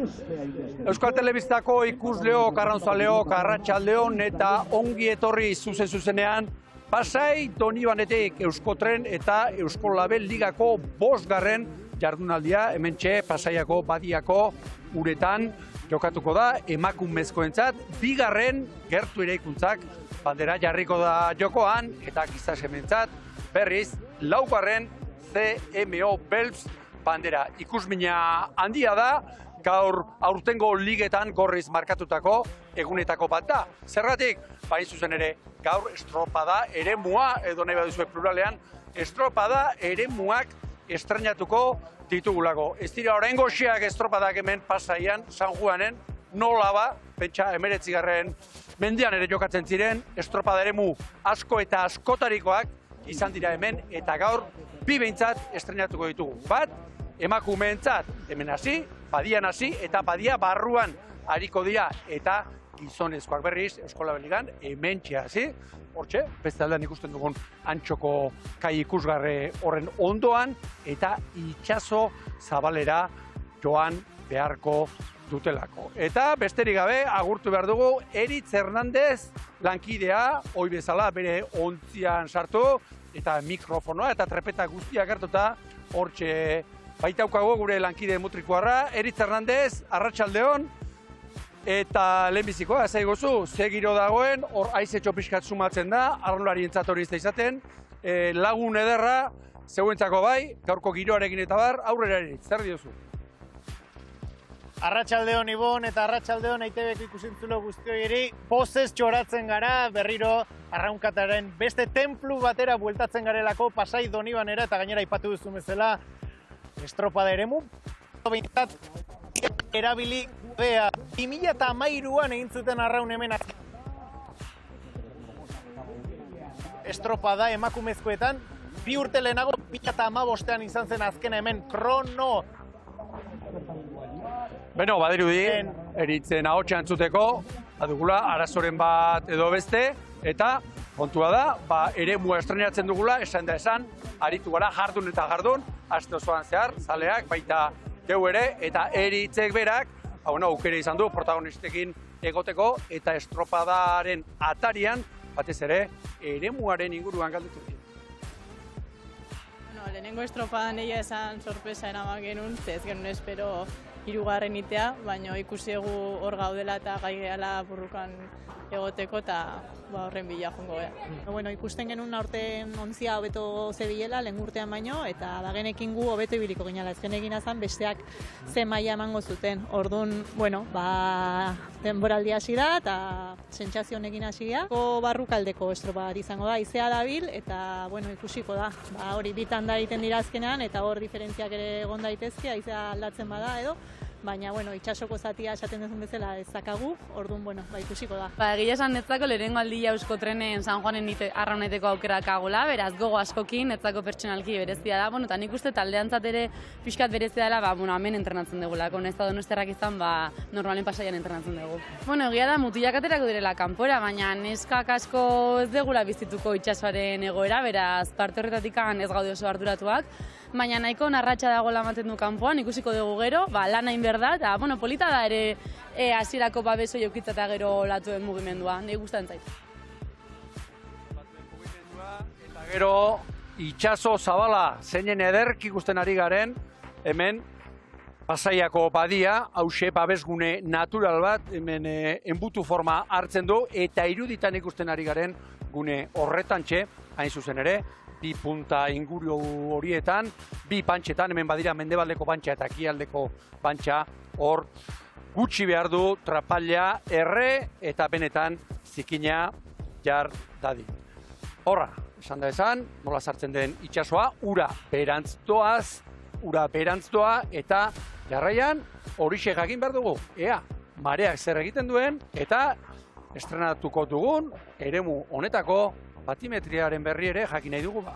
Euskal Telebistako ikusleok, arrantzaleok, arratsaldeon eta ongi etorri zuzenean Pasai Donibanetik Euskotren eta Euskolabel Ligako 5. jardunaldia hementxe Pasaiako Badiako uretan jokatuko da emakumezkoentzat 2. gertu eraikuntzak bandera jarriko da jokoan eta gizasementzat berriz 4. CMO Belps bandera. Ikusmina handia da, gaur aurtengo ligetan gorriz markatutako egunetako bat da. Zergatik, bain zuzen ere, gaur estropada eremua, edo nahi baduzue pluralean, estropada eremuak estrenatuko ditugulako. Ez dira oraingo xeak estropadak hemen Pasaian, San Juanen, nola ba, pentsa 19. mendian ere jokatzen ziren, estropada eremu asko eta askotarikoak izan dira hemen, eta gaur bi behintzat estrenatuko ditugu. Bat, emakumeentzat hemen hasi, Badian hasi, eta Badia barruan hariko dira, eta gizonezkoak berriz, Euskolabel Ligan, hementxe hasi. Hortxe, beste aldean ikusten dugun antxoko kai ikusgarre horren ondoan, eta itxaso zabalera joan beharko dutelako. Eta besterik gabe, agurtu behar dugu, Eritz Hernandez lankidea, hoi bezala bere ontzian sartu, eta mikrofonoa eta trepeta guztiak hartuta, hortxe baitaukago gure lankide mutrikoarra, Eritz Hernandez, arratsaldeon, eta lehenbizikoa, ez egozu, ze giro dagoen, hor aizetxo pixkat sumatzen da, arlolari entzat hori ez da izaten, lagun ederra, zeuentzako bai, gaurko giroarekin eta bar, aurrera Eritz, zer diozu? Arratsaldeon Ibon eta arratsaldeon EITBko ikusentzulo guztioi ere, pozez txoratzen gara berriro arraunkataren beste tenplu batera bueltatzen garelako Pasai Donibanera eta gainera aipatu duzu bezala estropada eremu. Behintzat erabili bea 2013an egin zuten arraun hemen estropada emakumezkoetan, 2 urte lehenago 2015an izan zen azkena hemen krono. Beno, badirudi, Eritzen ahotsa entzuteko, badugula arazoren bat edo beste, eta kontua da, eremua estrenatzen dugula, esan da esan, aritu gara jardun eta jardun, aste osoan zehar, zaleak, baita geu ere, eta Eritzek berak, aukera izan du, protagonistekin egoteko, eta estropadaren atarian, batez ere, eremuaren inguruan galdetu dira. Lehenengo estropadan egia esan sorpresa eraman genuen, ez genuen espero 3. itea, baina ikusi egu hor gaudela eta gai gehala burrukan egoteko eta horren bila jongo gara. Ikusten genuen aurten ontzia hobeto zebilela, lehen urtean baino, eta bagenekin gu hobeto ibiliko ginala. Ez genekin azan besteak ze maila emango zuten. Orduan, denboraldi hasi da eta sentsazio honekin hasi da. Barrukaldeko estropa bat izango da, izea dabil eta ikusiko da. Hori bitan da egiten dira azkenean eta hor diferentziak ere egon daitezke, izea aldatzen bada edo. Baina, itxasoko zatia esaten duzun bezala ez zakagu, orduan, ikusiko da. Egia esan netzako lehenengo aldia Euskotrenen San Juanen arrauneteko aukera kagola, beraz gogo askokin, netzako pertsonalki berezia da, eta nik uste taldeantzat ere pixkat berezia dela, hemen entrenatzen dugulako, ez da Donostiarrak izan, normalen Pasaian entrenatzen dugu. Egia da, mutilak aterako direla kanpora, baina neskak asko ez degula bizituko itxasoaren egoera, beraz parte horretatik ez gaude oso arduratuak, baina nahiko narratxa dago lamaten du kanpoan, ikusiko dugu gero, lan hain berda, eta polita da ere hasierako babeso jaukitza eta gero latuen mugimendua, nahi guztan zait. Eta gero itxaso zabala zeinen ederk ikusten ari garen, hemen Pasaiako Badia, hause babesgune natural bat, hemen enbutu forma hartzen du, eta iruditan ikusten ari garen gune horretantxe, hain zuzen ere, 2 punta inguru horietan, 2 pantxetan, hemen badira mendebaldeko pantxa eta ekialdeko pantxa, hor gutxi behar du trapalla erre eta benetan zikina jar dadi. Horra, esan da esan, nola sartzen den itxasoa, ura berantz doa eta jarraian horixe jakin behar dugu. Ea, mareak zer egiten duen eta estrenatuko dugun eremu honetako batimetriaren berri ere jakin nahi dugu ba.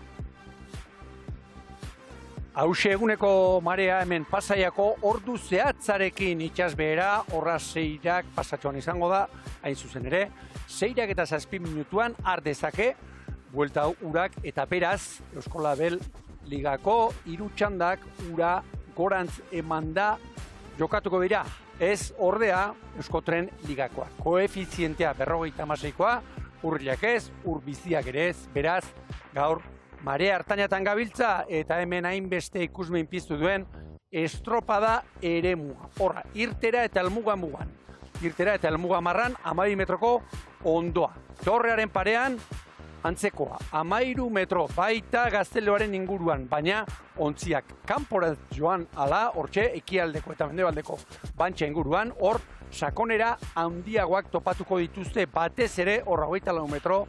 Hauxe eguneko marea hemen Pasaiako ordu zehatzarekin itsasbehera, horra 6 pasatxoan izango da, hain zuzen ere, 6 eta 7 minutuan har dezake, buelta urak eta beraz, Euskolabel Ligako 3 txandak ura gorantz emanda jokatuko dira. Ez ordea Euskotren ligakoa. Koefizientea 56koa, urrilak ez, urbiziak ere ez, beraz, gaur marea hartainatan gabiltza eta hemen hainbeste ikusmin piztu duen estropada eremua. Horra, irtera eta helmuga mugan. Irtera eta helmuga marran 12 metroko ondoa. Torrearen parean antzekoa, 13 metro, baita Gazteluaren inguruan, baina ontziak kanpora joan ala, hortxe ekialdeko eta mendebaldeko bantxa inguruan, hor sakonera handiagoak topatuko dituzte batez ere horra 24 metro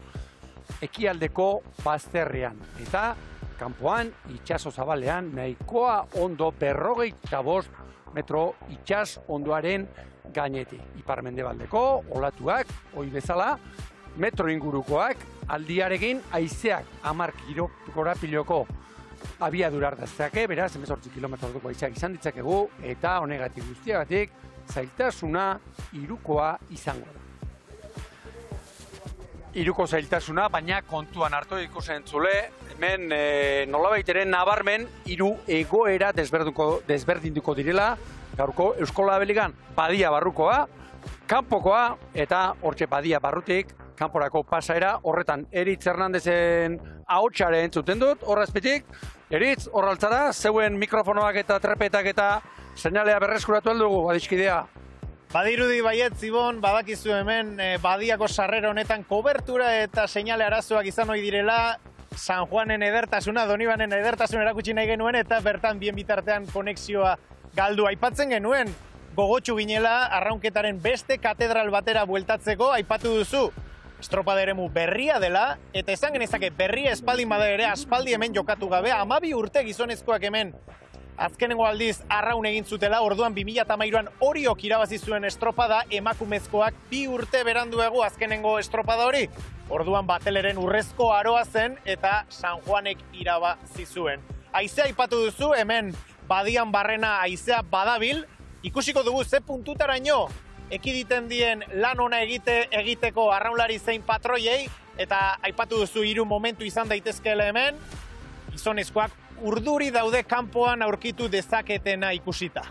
ekialdeko bazterrean. Eta kanpoan, itxaso zabalean, nahikoa ondo 55 metro itxas ondoaren gainetik. Ipar-mendebaldeko olatuak, hoi bezala, metro ingurukoak, aldiarekin haizeak 10 korapiloko abiadura hartazteake, beraz, 18 kilometroko haizeak izan ditzakegu, eta honegatik guztiagatik, zailtasuna hirukoa izango da. Hiruko zailtasuna, baina kontuan hartu ikusen zule, hemen nolabaiteren nabarmen hiru egoera desberdinduko direla, gaurko Euskola Beligan badia barrukoa, kanpokoa eta hortxe badia barrutik, kanporako pasaera, horretan Eritz Hernandezen ahotsare entzuten dut, horrazpitik, Eritz, horraltzara, zeuen mikrofonoak eta trepetak eta seinalea berreskuratu aldugu, badizkidea. Badirudi baiet, Zibon, badakizu hemen badiako sarrera honetan kobertura eta seinale arazoak izan ohi direla, San Juanen edertasuna, Donibanen edertasuna erakutsi nahi genuen eta bertan bien bitartean konexioa galdu. Aipatzen genuen, gogotsu ginela arraunketaren beste katedral batera bueltatzeko, aipatu duzu, estropada eremu berria dela, eta esan genezake berria espaldin bada ere, aspaldi hemen jokatu gabe, 12 urte gizonezkoak hemen azkenengo aldiz arraun egin zutela, orduan 2013an Oriok irabazi zuen estropada, emakumezkoak 2 urte beranduago azkenengo estropada hori. Orduan Bateleren urrezko aroa zen eta San Juanek irabazi zuen. Haizea aipatu duzu, hemen badian barrena haizea badabil, ikusiko dugu ze puntutaraino ekiditen dien lan ona egiteko arraunlari zein patroiei, eta aipatu duzu 3 momentu izan daitezkeela hemen, gizonezkoak urduri daude kanpoan aurkitu dezaketena ikusita.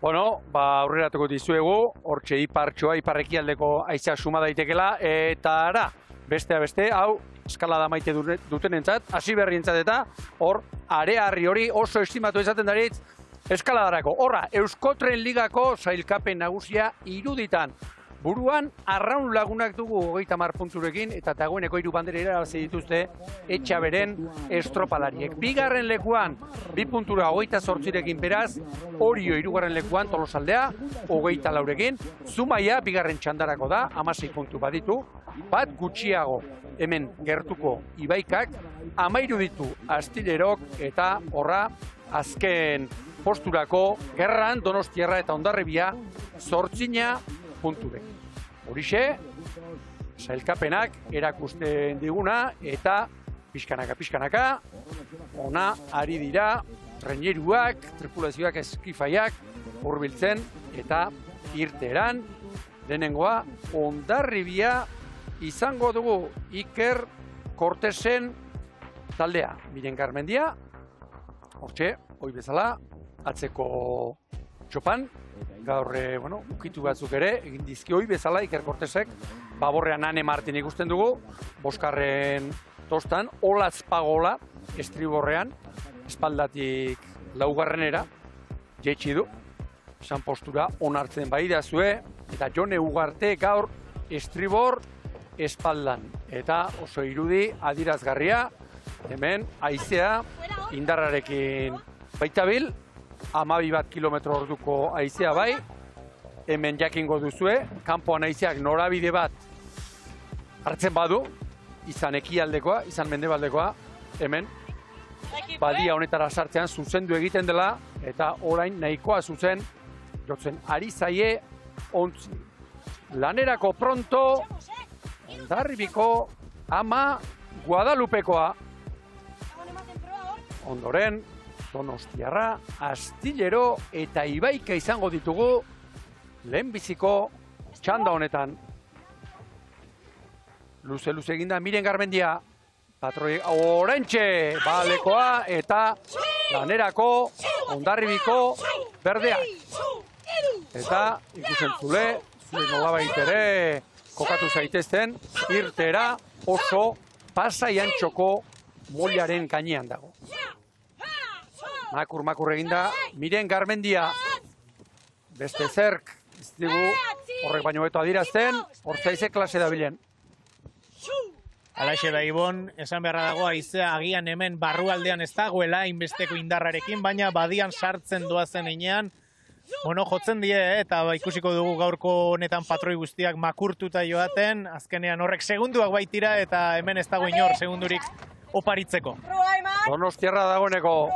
Bueno, aurreratuko dizuegu, hortxe ipartxoa, iparrekialdeko haizea suma daitekela, eta ara, bestea beste, hau, eskalada maite dutenentzat, hasi berrientzat eta, hor, arearri hori oso estimatu izaten daritz, eskaladarako. Horra, Euskotren ligako sailkapen nagusia iruditan. Buruan, arraun lagunak dugu 30 punturekin, eta dagoeneko 3 bandera irabazi dituzte Etxaberen estropalariek. Bigarren lekuan, 2 puntura 28rekin beraz, Orio 3. lekuan Tolosaldea, 24rekin, Zumaia bigarren txandarako da, 16 puntu baditu, bat gutxiago hemen gertuko Ibaikak, 13 ditu Astilerok, eta horra, azken posturako Gerran, Donostiarra eta Hondarribia 8 punturek. Horixe, sailkapenak erakusten diguna eta pixkanaka, ona ari dira, traineruak, tripulazioak, eskifaiak, hurbiltzen eta irteran, lehenengoa, Hondarribia izango dugu Iker Kortesen taldea. Miren Garmendia, hortxe, hoi bezala, atzeko txopan, gaur, ukitu batzuk ere, egin dizki hoi bezala Iker Kortesek, baborrean Ane Martin ikusten dugu, boskarren tostan, Olatz Pagola, estriborrean, espaldatik 4. Jetxi du, esan postura onartzen bai dazue, eta Jone Ugarte gaur estribor espaldan. Eta oso irudi adirazgarria, hemen haizea indarrarekin baitabil, 12 kilometro orduko haizea bai, hemen jakingo duzue, kanpoan haizeak norabide bat hartzen badu, izan ekialdekoa, izan mendebaldekoa, hemen badia honetara sartzean zuzendu egiten dela, eta orain nahikoa zuzen jotzen ari zaie ontzi. Lanerako pronto, Hondarribiko ama Guadalupekoa. Ondoren, Donostiarra, Astillero eta Ibaika izango ditugu lehenbiziko txanda honetan. Luze eginda, Miren Garmendia, patroi orentxe, balekoa eta lanerako Hondarribiko berdeak. Eta ikusen zule nolabait ere kokatu zaitezten, irtera oso pasai antxoko mollaren gainean dago. Makur eginda, Miren Garmendia, beste zerk, ez digu horrek baino beto adirazten, hortzaize klase dabilen. Alaxe da, Ibon, esan beharra dago, haizea agian hemen barrualdean ez dagoela, inbesteko indarrarekin, baina badian sartzen doazen enean, jotzen die, eta ikusiko dugu gaurko honetan patroi guztiak makurtuta joaten, azkenean horrek segunduak baitira, eta hemen ez dago inor segundurik oparitzeko. Donostiarra dagoeneko,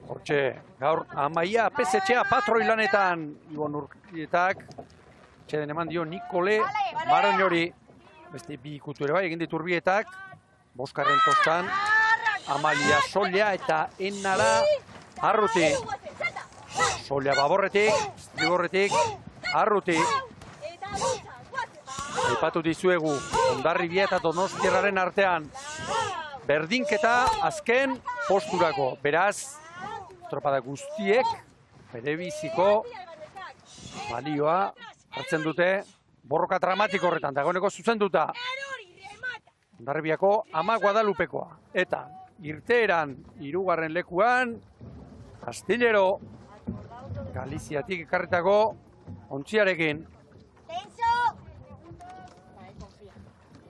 hortxe, gaur Amaia pezetxea patroi lanetan, Ibon Urkietak, txeden eman dio Nikole Maroñori, beste bi ikutu ere bai, egin ditu Urbietak, boskarren tostan, Amalia Solia eta Ennara Arruti. Solia baborretik, estriborretik, Arruti. Aipatu dizuegu, Hondarribia eta Donostiarraren artean, berdinketa azken posturako. Beraz, tropada guztiek, bere biziko balioa hartzen dute, borroka dramatiko horretan, dagoeneko zuzenduta. Hondarribiako Ama Guadalupekoa. Eta irteeran, hirugarren lekuan, Astillero, Galiziatik ekarritako ontziarekin.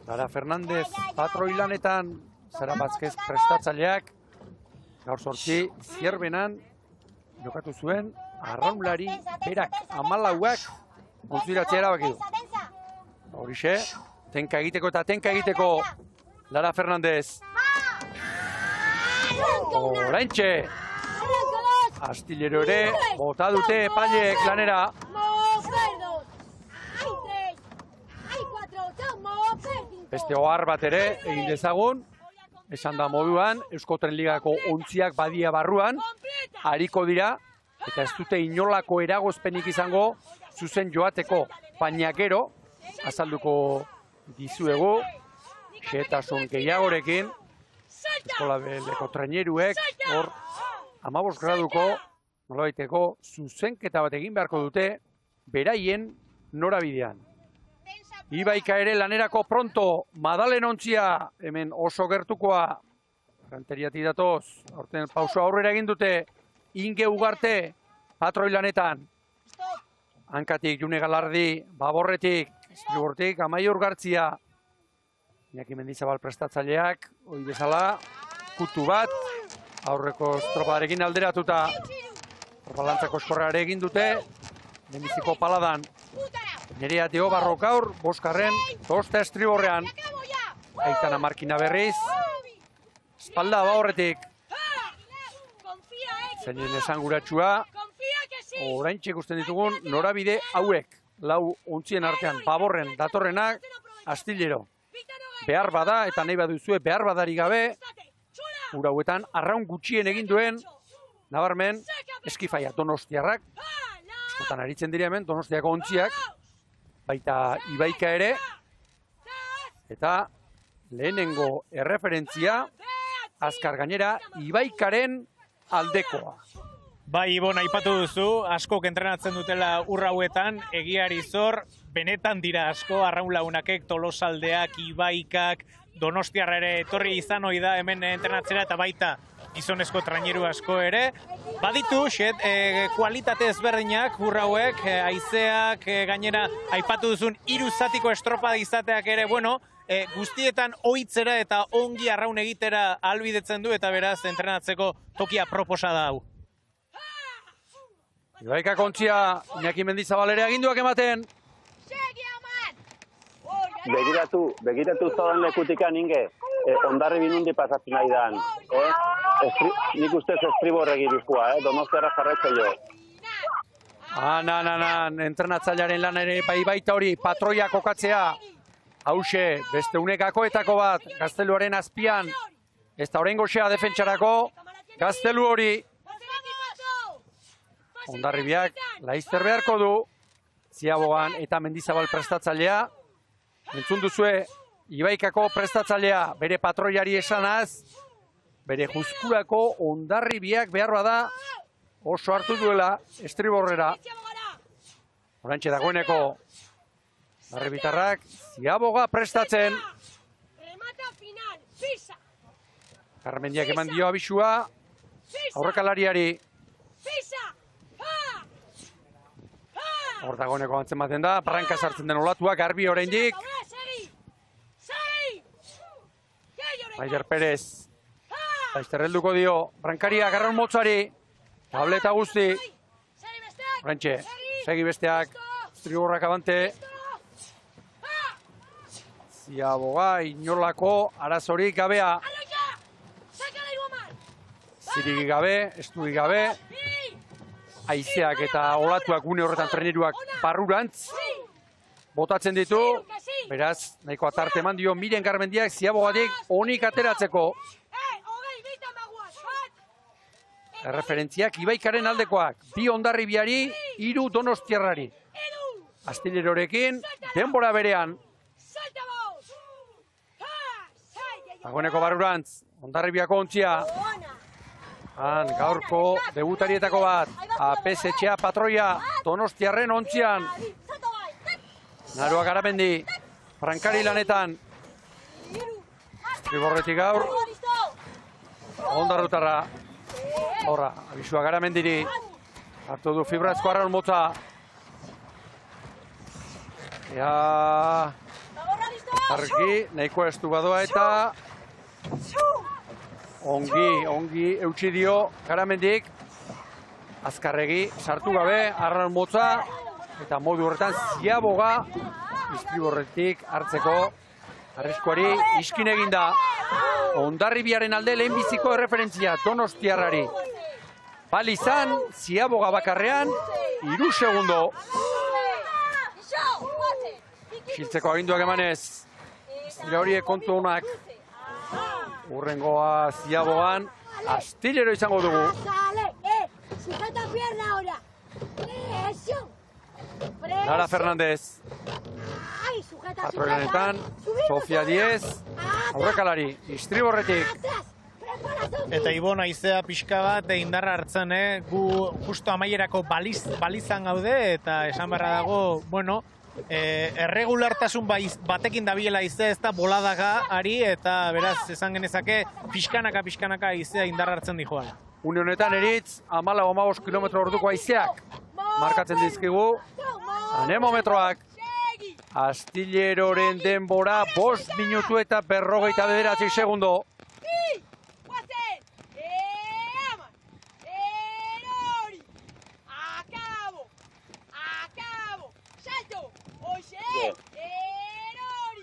Lara Fernandez patroi lanetan, Zara Bazkez prestatzaileak, gaur sortzi Zierbenan jokatu zuen, arraunlari berak 14ak ontziratzea erabaki du. Horixe, tenka egiteko Lara Fernandez. Oraintxe, Astillero ere, bota dute epaileek lanera. Beste ohar bat ere, egin dezagun, esan da moduan, Euskotren Ligako ontziak badia barruan, hariko dira, eta ez dute inolako eragozpenik izango, zuzen joateko, baina gero, azalduko dizuegu, xehetasun gehiagorekin, Eskolabeleko traineruek, hor, 15 graduko, nolabaiteko, zuzenketa bat egin beharko dute, beraien norabidean. Ibaika ere lanerako pronto, Madalen ontzia, hemen oso gertukoa, Ranteriatik datoz, aurten pauso aurrera egin dute, Inge Ugarte, patroi lanetan, Hankatik June Galardi, Baborretik, Estribortik, Amaiur Gartzia, Iñaki Mendizabal prestatzaileak, hori bezala, kutu bat, aurreko estropadarekin alderatuta, balantzako eskorrare egin dute, Mendiziko paladan, Nerea Teobarro gaur, boskarren, tosta estriborrean, Aitana Markina berriz, espalda Baborretik, zeinen esanguratsua, oraintxe ikusten ditugun norabide hauek, lau ontzien artean, Baborren datorrenak, Astillero. Behar bada, eta nahi baduzue behar badari gabe, ura hauetan arraun gutxien egin duen, nabarmen, Eskifaia Donostiarrak, eskotan aritzen dira hemen, Donostiako ontziak, baita Ibaika ere, eta lehenengo erreferentzia, azkar gainera, Ibaikaren aldekoa. Bai, Ibon, aipatu duzu, askok entrenatzen dutela urra hauetan, egiari zor, benetan dira asko, arraun lagunakek, Tolosaldeak, Ibaikak, Donostiarra ere etorri izan ohi da hemen entrenatzera eta baita gizonezko traineru asko ere. Baditu, kualitate ezberdinak urra hauek, haizeak, gainera aipatu duzun 3 zatiko estropada izateak ere, bueno, guztietan ohitzera eta ongi arraun egitera ahalbidetzen du eta beraz entrenatzeko tokia proposa da hau. Ibaika kontzia, Iñaki Mendizabal ere aginduak ematen. Begiratu zaudan lekutikan, Inge, Hondarribi nundi pasatzen nahi dan. Nik ustez estriborregi bizkoa, Donostiarra jarretze jo. Entrenatzailearen lan ere baita hori, patroia kokatzea. Hauxe, beste unekakoetako bat, Gazteluaren azpian, ez da horrein goxea defentsarako, Gaztelu hori. Hondarribiak laizter beharko du, Ziabogan eta Mendizabal prestatzailea. Entzun duzue, Ibaikako prestatzailea bere patroiari esanaz, bere juzkurako Hondarribiak behar bada oso hartu duela estriborrera. Orantxe dagoeneko Darribitarrak Ziaboga prestatzen. Garmendiak eman dio abisua aurrekalariari. Hor dagoeneko antzematen da, branka sartzen den olatuak, garbi oraindik. Maider Perez. Laizter helduko dio, brankaria garran motzari. Tableta guzti. Orantxe, segi besteak. Estriborrak abante. Ziaboga, inolako arazorik gabea. Zirigi gabe, estugi gabe. Haizeak eta olatuak gune horretan treneruak barrurantz. Botatzen ditu. Beraz, nahiko atarte eman dio Miren Garmendiak Ziabogatik onik ateratzeko. Erreferentziak Ibaikaren aldekoak. 2 Hondarribiari, 3 Donostiarrari. Astillerorekin, denbora berean. Dagoeneko barrurantz, Hondarribiako ontzia. Gaurko debutarietako bat, APS etxea patroia, Donostiarren ontzian. Naroa Garamendi, Frankari lanetan. Estriborretik gaur, Ondarrutarra. Horra, abisua Garamendiri. Hartu du fibrazko arraun motza. Argi, nahiko estu badoa eta ongi eutsi dio Garamendik. Azkarregi sartu gabe, arraun motza. Eta modu horretan Ziaboga Istriborretik hartzeko arriskuari iskin eginda. Hondarribiaren alde lehenbiziko erreferentzia Donostiarrari. Balizan, Ziaboga bakarrean, 3 segundo. Xiltzeko aginduak emanez. Zira horiek kontu honak. Urrengoa Ziabogan, astillero izango dugu. Lara Fernández. Patroilanetan, Sofia Diez, aurrekalari, Istriborretik. Eta Ibon Aizea pixka bat indarra hartzen, gu justo amaierako balizan gaude, eta esan beharra dago, bueno, erregulartasun batekin dabiela Aizea ez da boladaga ari, eta beraz, esan genezake, pixkanaka Aizea indarra hartzen dijoan. Une honetan eritz, 14-15 kilometro orduko haizeak markatzen dizkigu, anemometroak. Astilleroren denbora 5 minutu eta 59 segundo.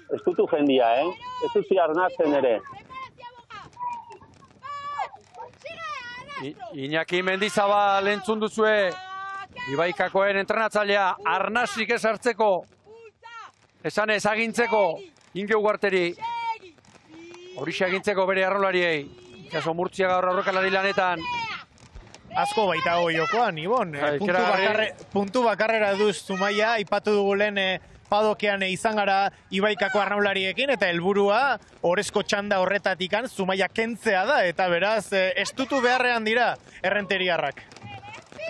Ez dutu jendia, Ez dutu arnatzen ere. Iñaki Mendizabal entzun duzue, Ibaikakoen entrenatzailea, arnasik ez hartzeko. Esan ez agintzeko, Inge Ugarteri. Horixe agintzeko bere arrolariei. Kaso Murtzia gaur aurrekalari lanetan. Asko baita jokoan, Ibon. Puntu bakarrera duz Zumaia, aipatu dugu lehen padokean izan gara Ibaikako arraulariekin, eta helburua orezko txanda horretatikan Zumaia kentzea da, eta beraz, estutu beharrean dira errenteriarrak.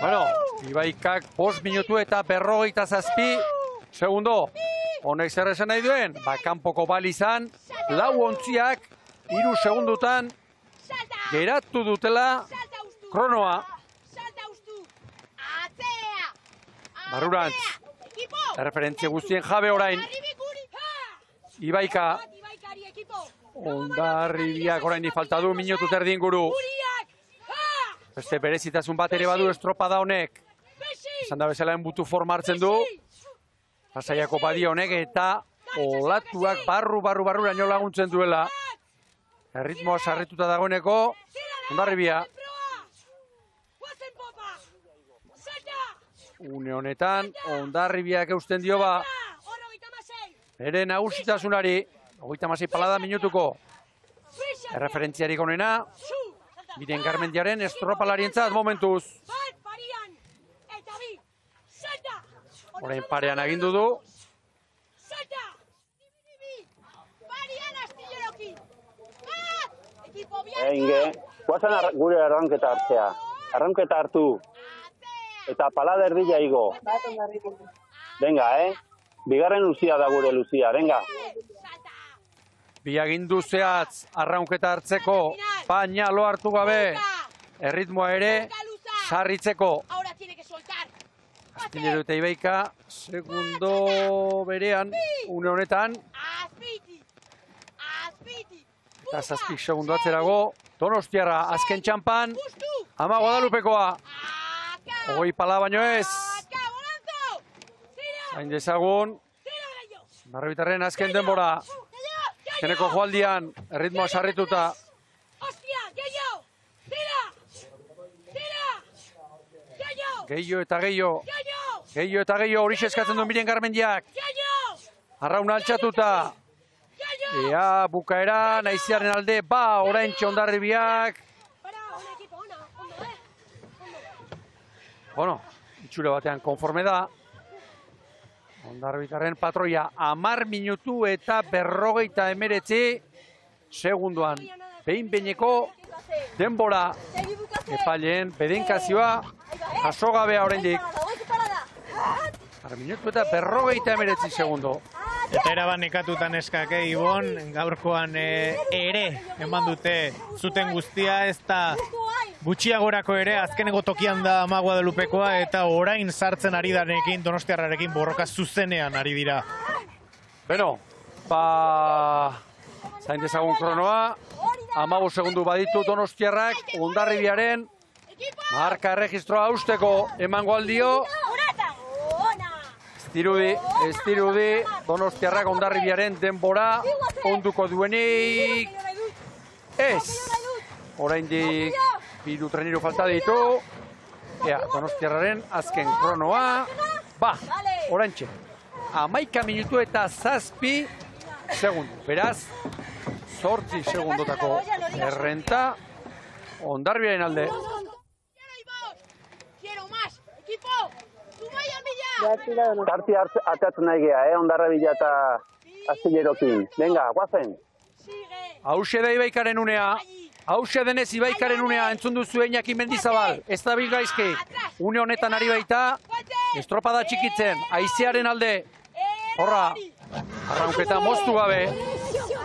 Bueno, Ibaikak 5 minutu eta 57 segundo. Honek zer esan nahi duen? Kanpoko balizan, 4 ontziak, 3 segundutan, geratu dutela kronoa. Barrurantz, erreferentzia guztien jabe orain. Ibaika, Hondarribiak orain falta du minutu terdi inguru. Beste berezitasun bat ere badu estropada honek. Esan da bezala enbutu forma hartzen du. Pasaiako badia honek eta olatuak barru-barruraino laguntzen duela. Erritmoa sarrituta dagoeneko, Hondarribia. Une honetan, Hondarribiak eusten dio ba. Bere nagusitasunari, 36 palada minutuko. Erreferentziarik onena, Miren Garmendiaren estropalarientzat momentuz. Orain parean agindu du. Inge, guazen gure arranketa hartzea. Arranketa hartu. Eta palada erdila igo. Venga, Bigarren luzia da gure luzia, venga. Biagindu zehatz arraunketa hartzeko, baina lo hartu gabe, erritmoa ere, sarritzeko. Astillero eta Ibaika, segundo berean, une honetan. Eta 7 segundo atzerago, Donostiarra azken txampan, Ama Guadalupekoa. 20 pala baino ez. Hain dezagun, Barrebitarren azken denbora. Azkeneko joaldian, erritmoa sarrituta. Gehiago eta gehiago. Gehiago eta gehiago, hori eskatzen duen Miren Garmendiak. Arraun altxatuta. Ea, bukaera, naiziaren alde, oraintxe Hondarribiak. Bueno, itxure batean konforme da. Hondarribitarren patroia 10 minutu eta 59 segundoan. Behin-behineko denbora epaileen bedenkazioa jaso gabea oraindik. 10 minutu eta 59 segundo. Eta eraban nekatutan eskake, Ibon, gaurkoan ere eman dute zuten guztia, ez da gutxiagorako ere, azkeneko tokian da Ama Guadalupekoa, eta orain sartzen ari darekin, Donostiarrarekin borroka zuzenean ari dira. Beno, zain dezagun kronoa, 15 segundu baditu Donostiarrak, Hondarribiaren marka erregistroa hausteko emango aldio. Ez dirudi, Donostiarrak Hondarribiaren denbora onduko duenik. Ez, oraindik 2 treniru falta ditu. Ea, Donostiarraren azken kronoa. Oraintxe, 11 minutu eta 7 segundu. Beraz, 8 segundotako errenta Hondarribiaren alde. Tarti atatzen nahi geha, Hondarribia eta Astillerokin. Venga, guazen. Hauxe da Ibaikaren unea. Hauxe denez Ibaikaren unea, entzun duzu Iñaki Mendizabal. Ez da bilgaizki. Une honetan ari baita, estropada txikitzen, haizearen alde. Horra, arraunketa moztu gabe.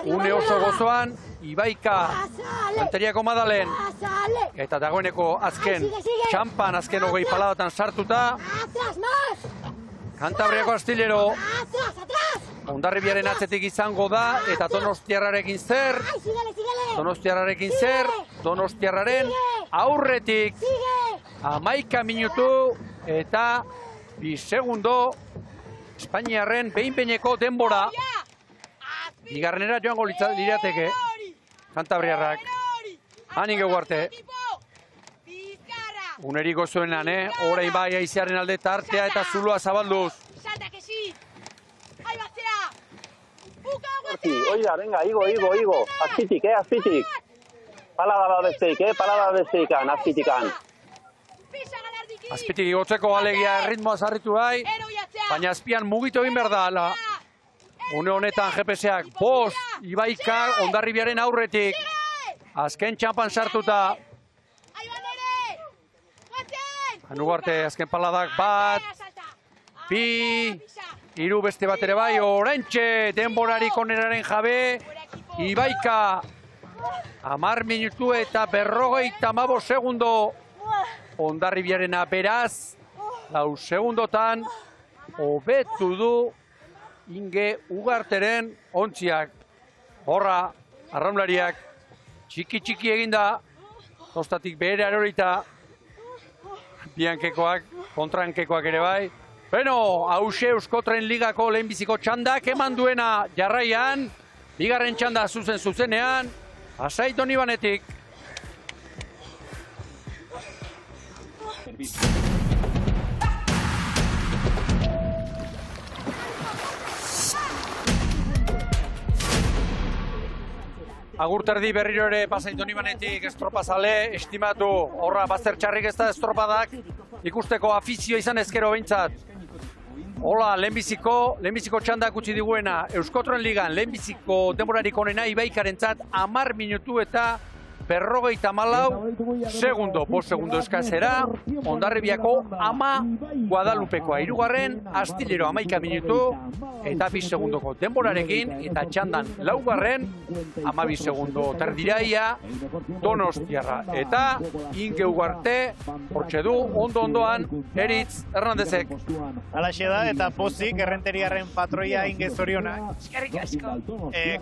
Une oso gozoan, Ibaika, Lanteriako Madalen. Eta dagoeneko azken txampan, azken 20 paladatan sartuta. Kantabriako Astillero. Hondarribiaren atzetik izango da, eta Donostiarrarekin zer? Donostiarraren aurretik 11 minutu eta 2 segundo Espainiarren behin-behineko denbora. Bigarrenera joango lirateke Kantabriarrak. Hanin geu arte. Uneriko zuenan, Horai bai haizearen alde tartea eta zuloa zabalduz. Oida, venga, igo. Azpitik, azpitik. Palada besteik, azpitikan. Azpitik igotzeko alegia erritmoa zarritu bai, baina azpian mugitu egin behar da. Une honetan GPS-ak 5, Ibaika Hondarribiaren aurretik. Azken txampan sartuta. Hanugarte azken paladak 1, 2, 3 beste bat ere bai, oraintxe denborarik oneraren jabe, Ibaika 10 minutu eta 55 segundo Hondarribiarena, beraz 4 segundotan hobetu du Inge Ugarteren ontziak. Horra, arraunlariak txiki eginda, tostatik behera erorita, biankekoak, kontrankekoak ere bai. Beno, hause Euskotren Ligako lehenbiziko txandak eman duena jarraian, bigarren txanda zuzenean, Asai Donibanetik. Agurterdi berriro ere Pasai Donibanetik estropazale, estimatu, horra bazter txarrik ez da estropadak, ikusteko afizio izan ezkero behintzat. Hola, lehenbiziko txandak utzi diguena, Euskotren Ligan lehenbiziko denborarik onena Ibaikarentzat 10 minutu eta 54 segundo, 5 segundo eskazera, Hondarribiako 10, Guadalupekoa 3, Astillero 11 minutu, eta 2 segundoko denborarekin, eta txandan 4, 12 segundo terdiraia, Donostiarra, eta Inge Ugarte, hortxe du, ondo-ondoan, Eritz Hernandezek. Alaxe da, eta pozik, errenteriarren patroia Inge zorionak. Eskerrik asko.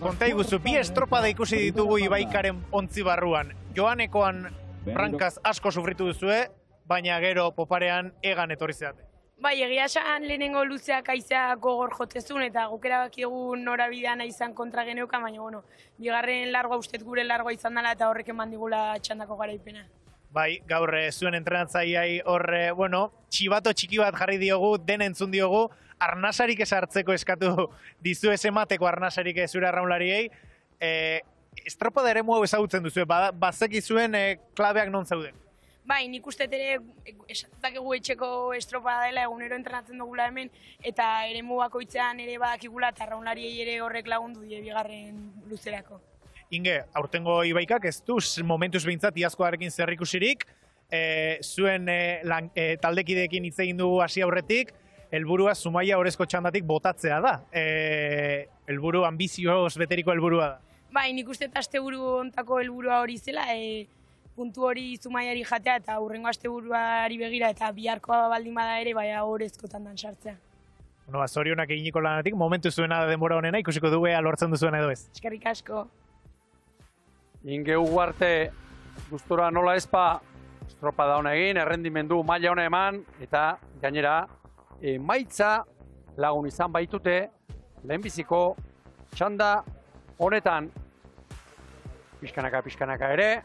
Konta iguzu, bi estropada ikusi ditugu Ibaikaren ontzi barruan. Joanekoan brankaz asko sufritu duzue, baina gero poparean egan etorri zeate. Bai, egia esan lehenengo luzeak aizea gogor jotezun eta guk erabaki dugu norabidean izan kontra geneuka, baina bueno, bigarren largoa ustet gure largoa izan dela eta horrek eman digula txandako garaipena. Bai, gaur zuen entrenatzaileai horre, txibato txiki bat jarri diogu, den entzun diogu, arnasarik esartzeko eskatu dizu ez emateko arnasarik zure arraunlariei. Estropada eremu hau ezagutzen duzu, bazeki zuen klabeak non zeuden? Bai, nik uste ere esatzakegu etxeko estropada dela egunero entrenatzen dugula hemen, eta eremu bakoitzean ere badakigula eta arraunlariei ere horrek lagundu die bigarren luzerako. Inge, aurtengo Ibaikak ez du momentuz behintzat iazkoarekin zerrikusirik, zuen taldekideekin hitz egin dugu hasi aurretik, helburua Zumaia orezko txandatik botatzea da. Helburu ambizioz beteriko helburua da. Bai, nik uste asteburu ontako helburua hori zela, puntu hori Zumaiari jatea eta hurrengo asteburuari begira eta biharkoa baldin bada ere, bai orezkotan dan sartzea. Zorionak eginiko lanatik, momentu zuena denbora honena, ikusiko dugu ea lortzen duzuen edo ez. Eskerrik asko. Inge Ugarte gustura nola ezpa estropada hona egin, errendimendu maila hona eman, eta gainera emaitza lagun izan baitute lehenbiziko txanda honetan pixkanaka ere,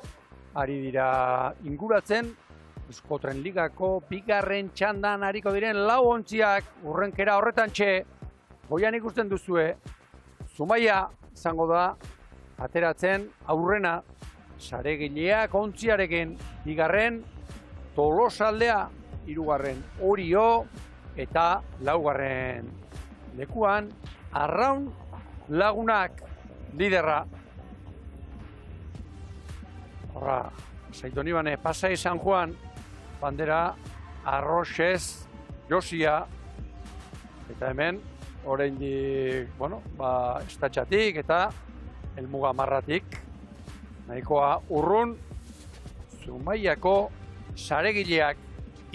ari dira inguratzen, Euskotren Ligako bigarren txandan ariko diren 4 ontziak urrenkera horretan goian ikusten duzue, Zumaia izango da ateratzen aurrena saregileak ontziarekin, bigarren Tolosaldea, 3. Orio eta 4. lekuan Arraun Lagunak liderra. Horra, Saidonibane, Pasai San Juan, bandera Arroxez, Josia, eta hemen, oraindik, estatxatik eta helmuga marratik, nahikoa urrun, Zumaiako saregileak.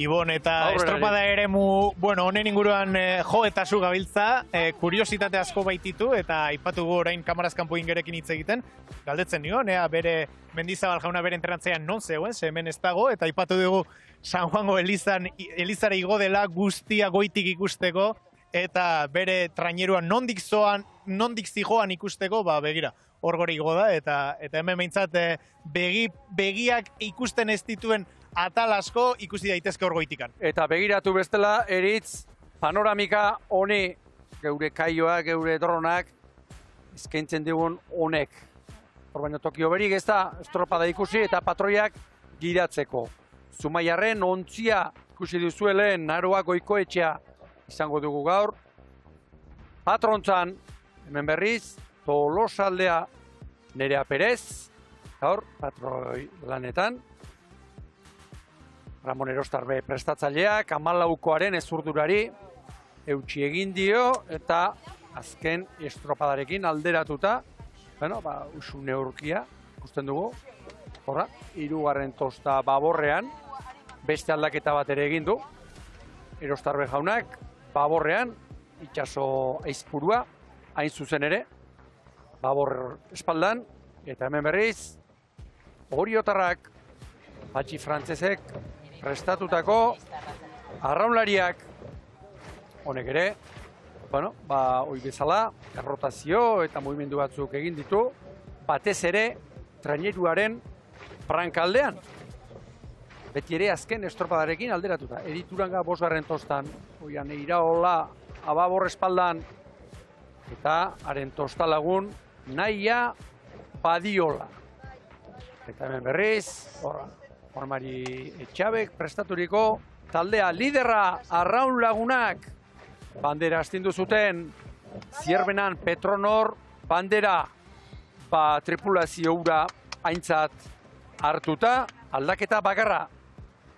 Ibon, eta estropada eremu, honen inguruan jo eta zu gabiltza, kuriositate asko baititu, eta aipatugu orain kamaraz kanpo Ingerekin hitz egiten, galdetzen nion, bere Mendizabal jauna bere entrenatzean non zegoen, hemen ez dago, eta aipatu dugu San Juango elizara igo dela guztia goitik ikusteko, eta bere traineruan nondik zijoan ikusteko, begira, hor gori igo da, eta hemen behintzat begiak ikusten ez dituen atal asko ikusi daitezke hor goitikan. Eta begiratu bestela, Eritz, panoramika honi, geure kaioak, geure dronak, eskaintzen digun honek. Hor baino Tokio berik ez da estropada ikusi eta patroiak giratzeko. Zumaiarren ontzia ikusi duzuelen Naroa Goikoetxea izango dugu gaur. Patrontzan, hemen berriz, Tolosaldea Nerea Perez, gaur, patroi lanetan. Ramon Erostarbe prestatzaileak, 14koaren ezurdurari eutsi egin dio eta azken estropadarekin alderatuta, usu neurkia ikusten dugu. Horra, 3. tosta baborrean, beste aldaketa bat ere egin du. Erostarbe jaunak, baborrean, itxaso aizpurua, hain zuzen ere, babor espaldan, eta hemen berriz, Oriotarrak, Patxi Frantzesek, prestatutako arraunlariak, honek ere, hoi bezala, errotazio eta mugimendu batzuk egin ditu, batez ere, traineruaren brankaldean. Beti ere azken estropadarekin alderatuta. Edituranga 5. tostan, oian Iraola, ababor espaldan, eta haren tosta lagun, Naia Badiola. Eta hemen berriz, Hormari Etxabek prestaturiko taldea liderra Arraun Lagunak bandera astindu zuten Zierbenan Petronor bandera tripulazio ura aintzat hartuta, aldaketa bakarra.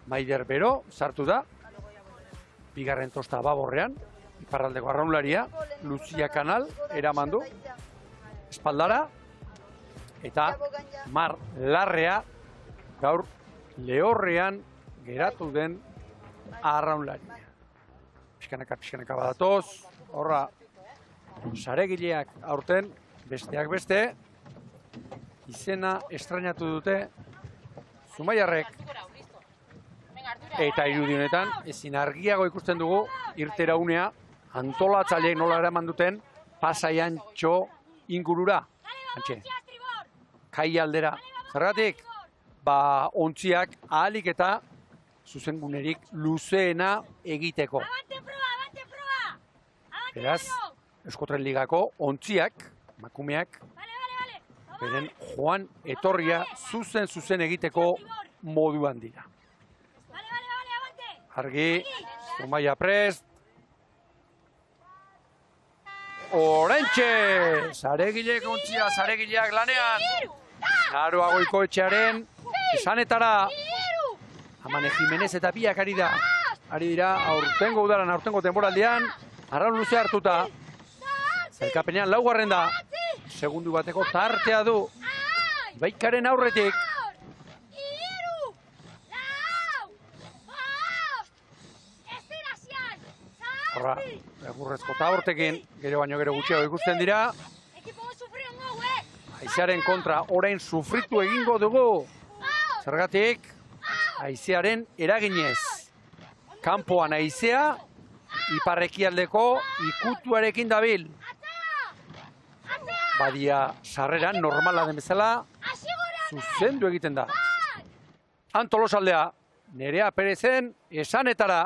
Maider Bero sartu da, bigarren tosta baborrean, iparraldeko arraunlaria, Lucia Kanal eraman du, espaldara, eta Mar Larrea gaur lehorrean geratu den arraunlaria. Pixkanaka badatoz, horra, saregileak aurten, besteak beste, izena estrainatu dute Zumaiarrek. Eta irudionetan, ezin argiago ikusten dugu, irtera unea, antolatzaileek nola eraman duten, Pasaian txo ingurura. Antxe, kai aldera. Zergatik, ontziak ahalik eta zuzengunerik luzeena egiteko. Beraz, Euskotren Ligako ontziak, makumeak, beren joan etorria zuzen egiteko moduan dira. Argi, Zumaia prest. Orentxe! Zaregileak ontzia, zaregileak lanean. Naroa Goikoetxearen esanetara. Amane Jimenez eta biak ari dira aurtengo udaran, aurtengo denboraldian. Arraun luze hartuta. Zailkapenean laugarren da. Segundu bateko tartea du. Baikaren aurretik. Horra, egurrezko tabortekin, gero baino gero gutxiago ikusten dira. Haizearen kontra orain sufritu egingo dugu. Zergatik, haizearen eraginez. Kanpoan haizea, iparrekialdeko ikutuarekin dabil. Badia sarreran normala den bezala, zuzendu egiten da. Tolosaldea, Nerea Perezen esanetara.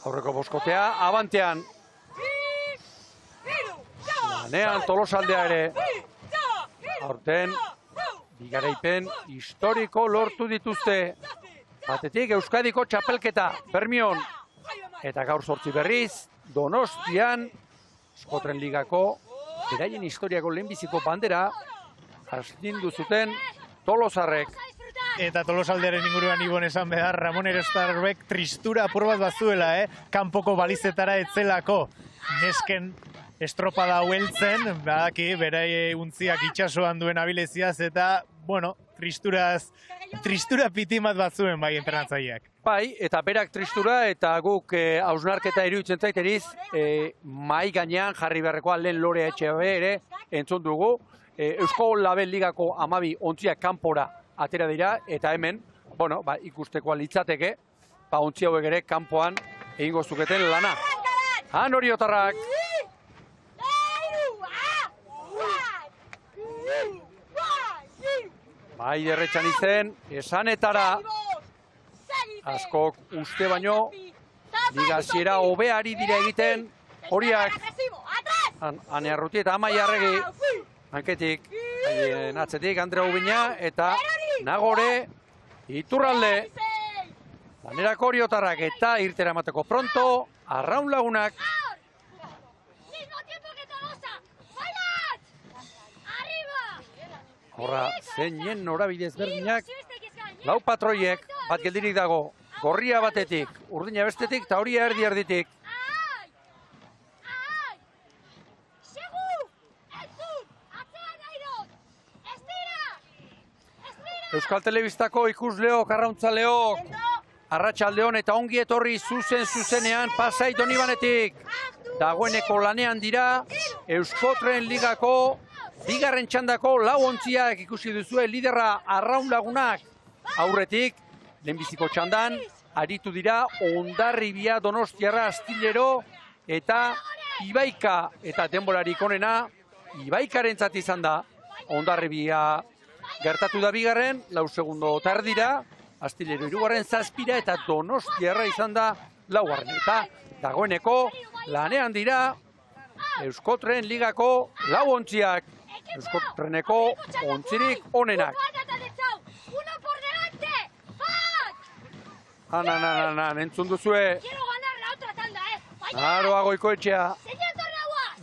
Aurreko boskotea, abantean. Lanean Tolosaldea ere. Aurten, bigaraipen historiko lortu dituzte. Batetik Euskadiko txapelketa, Bermion. Eta gaur 8 berriz, Donostian, Euskotren Ligako, beraien historiako lehenbiziko bandera, astindu zuten Tolosarrek. Eta Tolosaldearen inguruan Ibon esan behar, Ramon Erostarbek tristura apur bat bazuela, kanpoko balizetara etzelako. Nesken estropada hueltzen, badaki, berai untziak itxasoan duen abileziaz, eta, bueno, tristura pitimat batzuen bai entrenatzaileak. Bai, eta berak tristura, eta guk hausnarketa iruditzen zaiteriz, mai gainean jarri beharrekoa lehen Lorea Etxeabe ere, entzun dugu, Eusko Label Ligako 12 ontziak kanpora atera dira, eta hemen, bueno, ikustekoa litzateke, ontzi hauek ere kanpoan egingo zuketen lana. Han Oriotarrak! Bai derretxan izen, esanetara, askok uste baino, ligasiera hobeari dira egiten, horiak, Anearruti eta Amaia Arregi, hanketik, atzetik, Andrea Ubina eta Nagore, Iturralde, lanerako Oriotarrak eta irtera emateko pronto, arraun lagunak. Horra, zeinen norabide ezberdinak, lau patroiek, bat geldirik dago, gorria batetik, urdina bestetik eta horia erditik. Euskal Telebistako ikusleok, arraunttzaleok, arratsaldeon eta ongi etorri zuzenean Pasai Donibanetik. Dagoeneko lanean dira, Euskotren Ligako bigarren txandako lau ontziak ikusi duzue liderra arraun lagunak. Aurretik, lehenbiziko txandan, aritu dira Hondarribia Donostiarra Astillero eta Ibaika. Eta denborarik onena, Ibaikarentzat izan da. Hondarribia gertatu da bigarren, 4 segundo tardira, Astillero 3. zazpira eta Donostiarra izan da 4. Eta dagoeneko lanean dira Euskotren Ligako lau ontziak. Euskotreneko ontzirik onenak. Entzun duzue. Naroa Goikoetxea.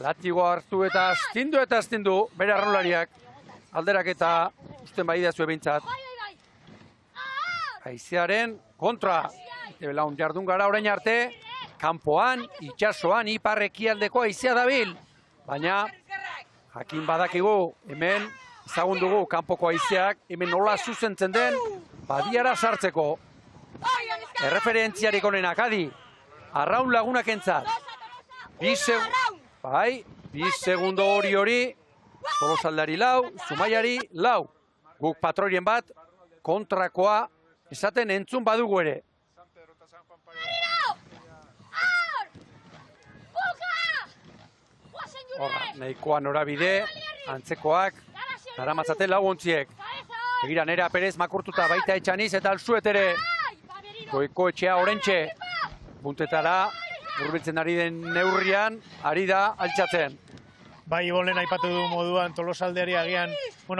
Latigo hartu eta astindu bere arraunlariak. Alderak eta usten bai da zuebintzat. Haizearen kontra. Belaun jardun gara orain arte. Kanpoan, itxasoan, ipar ekialdeko haizea dabil. Baina, jakin badakigu, hemen ezagun dugu kanpoko haizeak, hemen nola zuzentzen den, badiara sartzeko. Erreferentziarik onenak, adi. Arraun lagunak entzat. Bi segundo hori, Tolosaldari lau, Zumaiari lau. Guk patroien bat, kontrakoa esaten entzun badugu ere. Horra, nahikoa norabide, antzekoak, daramatzate lau ontziek. Egira Nerea Perez makurtuta baita Etxaniz eta Alzuet ere. Goiko etxea orentxe. Buntetara, hurbiltzen ari den neurrian, ari da altxatzen. Bai, Ibon lehen aipatu du moduan Tolosaldeari agian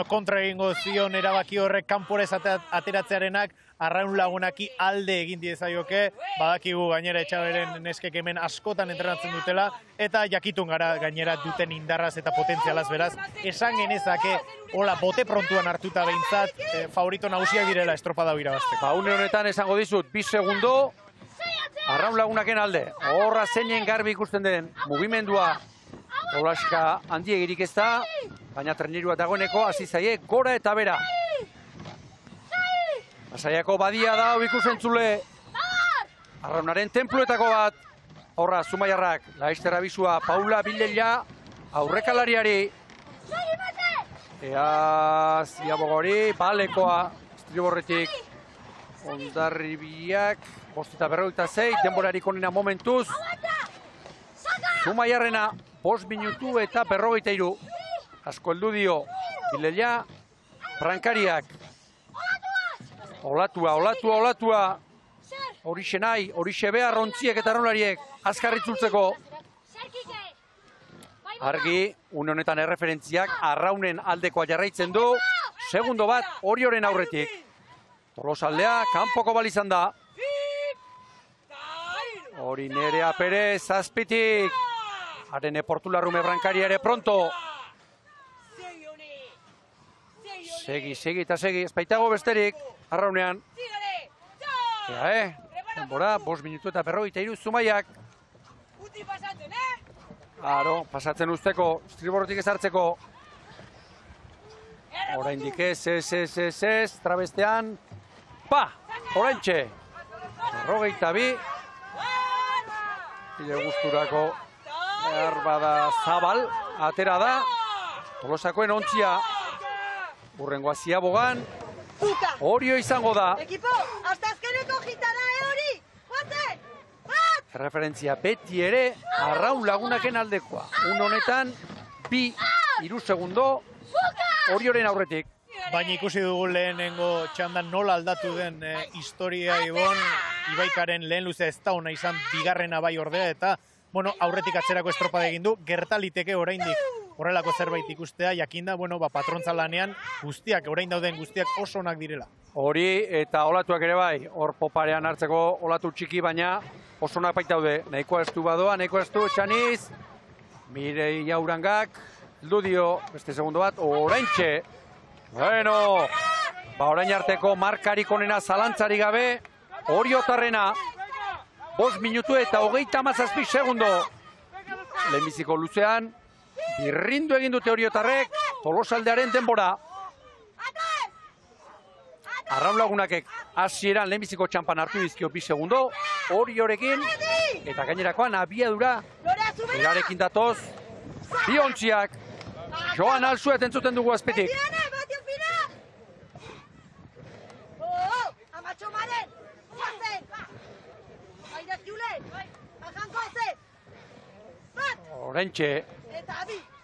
kontra egingo zion erabaki horrek kanporez ateratzearenak arraun lagunaki alde egin diezaioke, badakigu gainera Etxaberen neskek hemen askotan entrenatzen dutela, eta jakitun gara gainera duten indarraz eta potentzialaz beraz, esan genezake, hola, bote prontuan hartuta behintzat, favorito nagusiak direla estropada irabazteko. Ba, une honetan esango dizut, 2 segundo, arraun lagunaken alde, horra zeinen garbi ikusten den, mugimendua, Olaska handiegirik ez da, baina trenirua dagoeneko hasi zaie gora eta bera. Pasaiako badia da hau ikusentzule. Arraunaren tenpluetako bat. Horra, Zumaiarrak, Laester abizua, Paula Bilela, aurrekalariari. Ea, ziabogori, balekoa, estriborretik. Hondarribiak, 5:46, denborarik onena momentuz. Zumaiarrena, 5 minutu eta 53. Asko heldu dio, Bilela, Frankariak. Olatua. Horixe nahi, horixe behar ontziek eta arraunlariek azkarritzultzeko. Argi, une honetan erreferentziak arraunen aldekoa jarraitzen du. Segundo bat, Orioren aurretik. Tolosaldea, kanpoko balizan da. Hori Nerea Perez, zazpitik. Arene Portularrume Brankari ere pronto. Segi, ez baitago besterik, arraunean. Ea, denbora, 5 minutu eta 53 Zumaiak. Aro, pasatzen usteko, estriborrotik ezartzeko. Oraindik ez, trabestean. Oraintxe. 42. Ile gusturako erbada Zabal, atera da. Tolosakoen ontzia. Urrengoa Ziabogan. Orio izango da. Ekipo, hasta azkeneko gitara, hori! Joate! Referentzia beti ere, arraun lagunaken aldekoa. Un honetan, 2 segundo, Orioren aurretik. Baina ikusi dugu lehenengo txandan nola aldatu den historia Ibon, Ibaikaren lehen luze ez da ona izan bigarrena bai ordea, eta aurretik atzerako estropada egin du, gertaliteke oraindik horrelako zerbait ikustea, jakinda, patrontza lanean guztiak, orain dauden guztiak oso onak direla. Hori eta olatuak ere bai, hor poparean hartzeko olatu txiki, baina oso onak baitaude. Nahikoa estu badoa, nahikoa estu, Etxaniz, Mirei Jaurangak, heldu dio, beste segundo bat, oraintxe. Orain arteko markarik onena zalantzari gabe, Oriotarrena, 5 minutu eta 37 segundo. Lehenbiziko luzean, birrindu egin dute Oriotarrek, Tolosaldearen denbora. Arraun lagunakek hasieran lehenbiziko txampan hartu dizkio 2 segundo, Oriorekin, eta gainerakoan abiadura, erarekin datoz, 2 ontziak, Joan Alzuet entzuten dugu azpetik. Orentxe.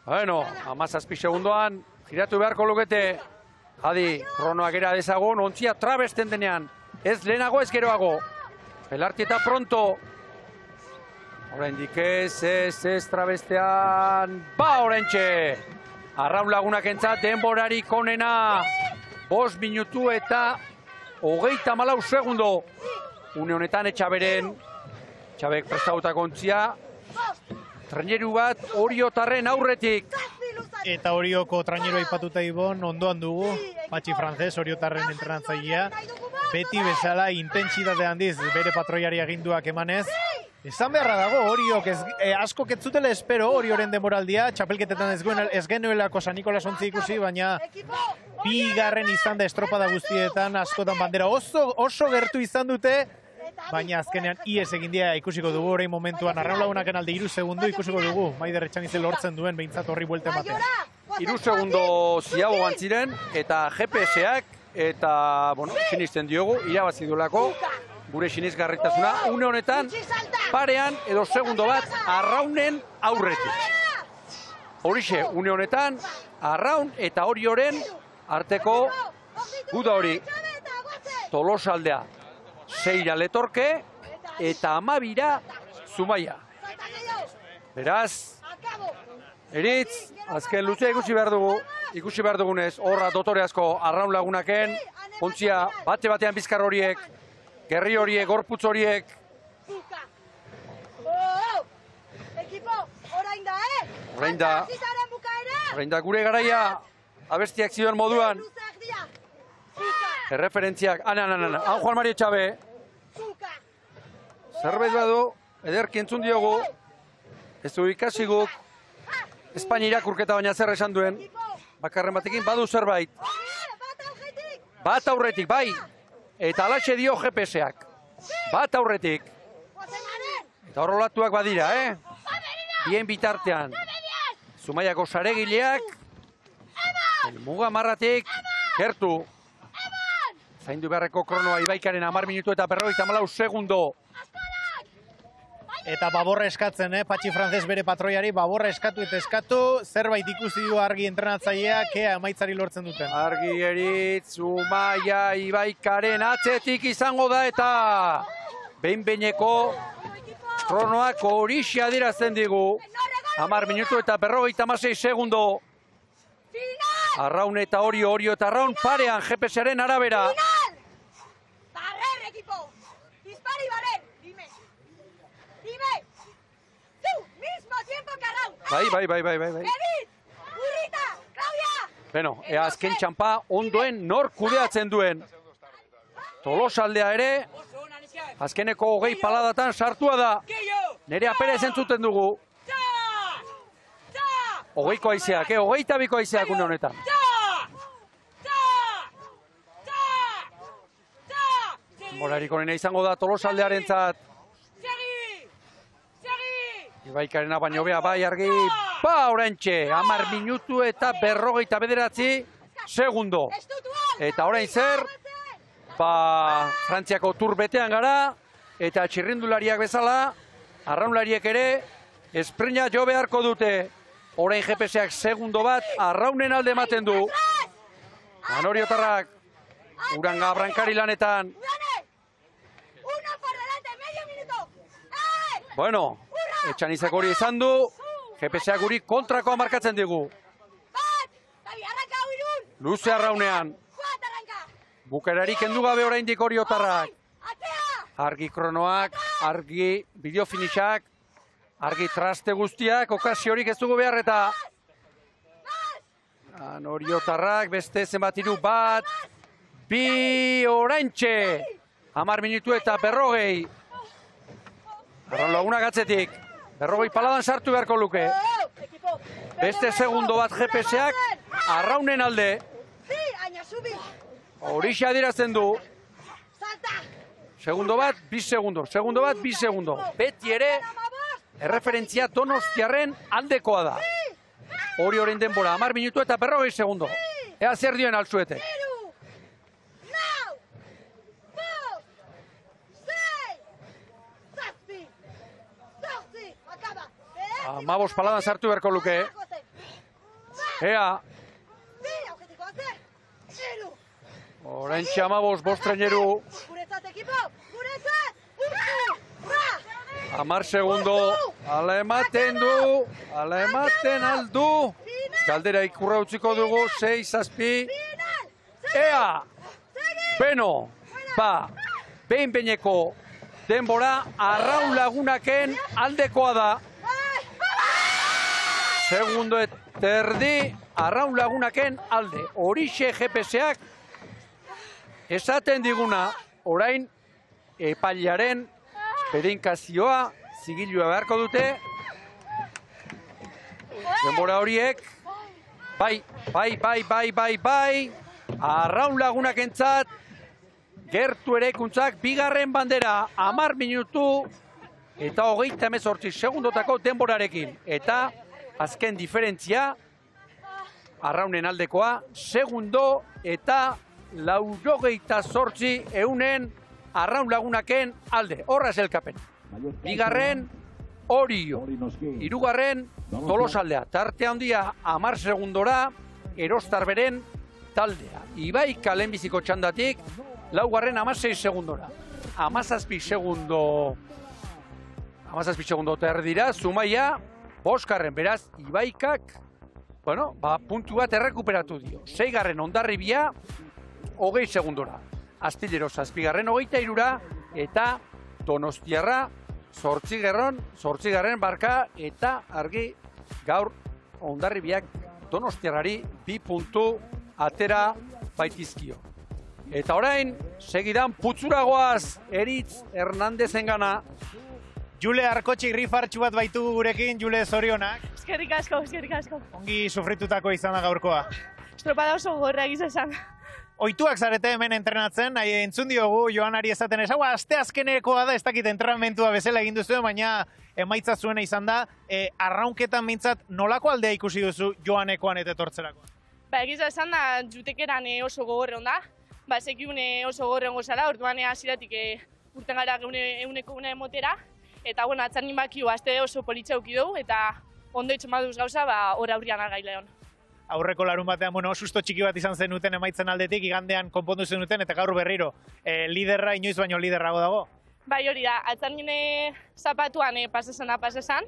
17 segundoan, giratu beharko lukete. Adi, kronoak era dezagun, ontzia trabesten denean. Ez lehenago, ez geroago. Pelarti eta pronto. Oraindik ez trabestean. Orentxe. Arraun lagunak entzat, denborarik onena. 5 minutu eta 34 segundo. Une honetan Etxaberen, Etxabek prestautako ontzia. traineru bat Oriotarren aurretik. Eta Orioko traineroa aipatuta Ibon, ondoan dugu, Patxi Frances, Oriotarren entrenatzailea. Beti bezala intentsitate handiz bere patroiari aginduak emanez. Esan beharra dago, Oriok asko ketzutela espero, Orioren demoraldia, txapelketetan ez genuelako San Nikolas ontzi ikusi, baina bigarren izan da estropada guztietan, askotan bandera oso gertu izan dute, baina azkenean ies egin dira ikusiko dugu, orain momentuan, Arraun Lagunaken alde 3 segundu ikusiko dugu, Maider Etxanizel lortzen duen, behintzat horri buelte ematen. 3 segundo ziago bantziren, eta GPS-ak, eta, bueno, sinisten diogu, irabazi duelako, gure sinizgarritasuna, une honetan, parean edo segundo bat Arraunen aurretik. Horixe, une honetan, Arraun eta Orioren arteko guda hori. Tolosaldea 6 letorke eta 12 Zumaia. Beraz, Eritz, azken luzea ikusi behar dugunez, horra dotore asko Arraun Lagunaken, ontzia bate-batean bizkar horiek, gerri horiek, gorputz horiek. Orain da gure garaia, abestiak zioen moduan. Erreferentziak, han Juan Mario Txabe. Zerbait badu, ederki entzun diogu, ez du ikasi guk, Espainia irakurketa baina zer esan duen, bakarren batekin badu zerbait. Bat aurretik, bai, eta alaxe dio GPS-ak. Bat aurretik. Eta horrolatuak badira, bien bitartean. Zumaiako saregileak, muga marratik, gertu. Zaindu beharreko kronoa Ibaikaren 10 minutu eta 54 segundo. Eta baborra eskatzen, Patxi Frances bere patroiari, baborra eskatu eta eskatu, zerbait ikusi du Argi entrenatzaileak, emaitzari lortzen duten. Argi Eritz, Zumaia, Ibaikaren atzetik izango da eta behin-behineko kronoak horixe adierazten digu. 10 minutu eta 56 segundo. Arraun eta Orio eta Arraun parean GPS-aren arabera. Bai. Beno, azken txampa ondoen nor kudeatzen duen. Tolosaldea ere, azkeneko 20 paladatan sartua da. Nerea Perez entzuten dugu. 20ko aizeak, 22ko aizeak une honetan. Morarik honena izango da Tolosaldearen zat. Ibaikarena baino bea, bai Argi, orantxe, 10 minutu eta 59 segundo. Eta orain zer, Frantziako tur betean gara, eta txirrindulariak bezala, arraunlariek ere, esprina jo beharko dute. Orain GPS-ak segundo bat, Arraunen alde ematen du. Oriotarrak, Uranga Brankari lanetan. Bueno, Etxanizek hori izan du, GPS-ak guri kontrakoa markatzen digu. Luze Arraunean. Bukerarik kendu gabe oraindik Oriotarrak. Argi kronoak, Argi bideofinixak, Argi traste guztiak, okasiorik ez dugu behar eta Oriotarrak beste zenbat hiru bat, bi oraintxe. 10 minutu eta 40. Arraun Lagunak atzetik. 40 paladan sartu beharko luke. Beste segundo bat GPS-ak Arraunen alde. Horixe adierazten du. Segundo bat, 2 segundo. Segundo bat, 2 segundo. Beti ere, erreferentzia Donostiarren aldekoa da. Orioren denbora, 10 minutu eta 40 segundo. Ea zer dioen altzuete. 15 paladan sartu beharko luke. Ea. Oraintxe 15, 5 traineru. 10 segundo. Ala ematen du. Ala ematen aldu. Galdera ikurra utziko dugu. 6, 7. Ea. Beno. Behin-behineko denbora Arraun Lagunaken aldekoa da. segundo eterdi, Arraun Lagunaken alde. Horixe GPS-ak esaten diguna, orain epailaren bedeinkazioa, zigilua beharko dute. Denbora horiek, bai, Arraun Lagunakentzat, gertu eraikuntzak, bigarren bandera, 10 minutu, eta 38 segundotako denborarekin. Eta azken diferentzia, Arraunen aldekoa, segundo eta 98 eunen Arraun Lagunaken alde. Horra zelkapen. Bigarren, Orio. Hirugarren, Tolosaldea. Tarte handia 10 segundora, Erostarberen taldea. Ibaika lehenbiziko txandatik, laugarren 16 segundora. 17 segundo terdira, Zumaia, boskarren, beraz, Ibaikak, bueno, puntu bat errekuperatu dio. 6garren Hondarribia, 20 segundora. Astillero 7garren 23ra, eta Donostiarra, 8garren barka, eta argi gaur Hondarribiak Donostiarrari 2 puntu atera baitizkio. Eta orain, segidan putzuragoaz Eritz Hernandezen gana. Jule Arkotxik rifartxu bat baitu gurekin, Jule, zorionak. Eskerrik asko. Ongi sufritutako izan da gaurkoa. Estropada oso gorra egiz esan. Ohituak zarete hemen entrenatzen, nahi entzun diogu Joanari esaten ez. Hau, aste azkenekoa da, ez dakit entrenamentua bezala egin duzu, baina emaitza zuena izan da. Arraunketan mintzat, nolako aldea ikusi duzu Joanekoan eta etortzerakoan? Egiz esan da, jutekeran oso gogorre onda. Sekiun oso gogorre gozala, orduan hasieratik urten gara euneko emotera. Eta, bueno, atzarnin bakio, aste oso politxa uki dugu, eta ondo itxemaduz gauza, hor aurrian argaileon. Aurreko larun batean, bueno, susto txiki bat izan zenuten emaitzen aldetik, igandean konpondu zenuten, eta gaur berriro, liderra inoiz baino liderrago dago? Bai, hori da, atzarnin zapatuan pasesan,